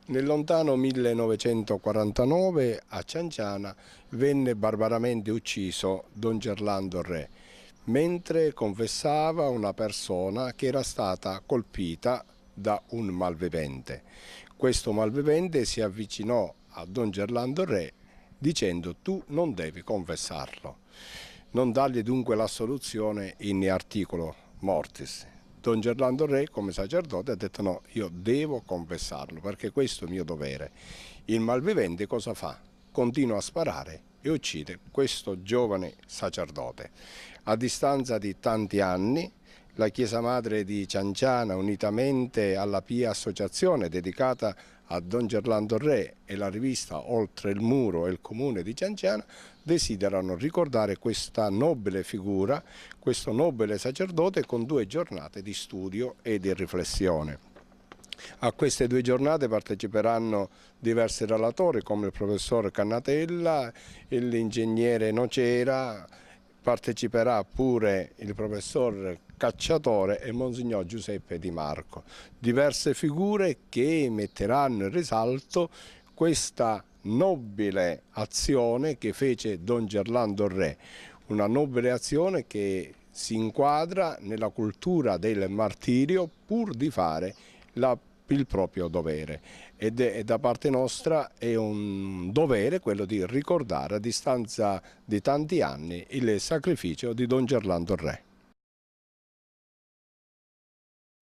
Nel lontano 1949 a Cianciana venne barbaramente ucciso Don Gerlando Re, mentre confessava una persona che era stata colpita da un malvivente. Questo malvivente si avvicinò a Don Gerlando Re dicendo: tu non devi confessarlo, non dargli dunque l'assoluzione in articolo mortis. Don Gerlando Re, come sacerdote, ha detto: no, io devo confessarlo perché questo è il mio dovere. Il malvivente cosa fa? Continua a sparare e uccide questo giovane sacerdote. A distanza di tanti anni, la Chiesa Madre di Cianciana, unitamente alla Pia Associazione dedicata a Don Gerlando Re e la rivista Oltre il Muro e il Comune di Cianciana, desiderano ricordare questa nobile figura, questo nobile sacerdote, con 2 giornate di studio e di riflessione. A queste 2 giornate parteciperanno diversi relatori come il professor Cannatella e l'ingegnere Nocera, parteciperà pure il professor Cacciatore e Monsignor Giuseppe Di Marco. Diverse figure che metteranno in risalto questa nobile azione che fece Don Gerlando Re, una nobile azione che si inquadra nella cultura del martirio pur di fare il proprio dovere, ed da parte nostra è un dovere quello di ricordare a distanza di tanti anni il sacrificio di Don Gerlando Re.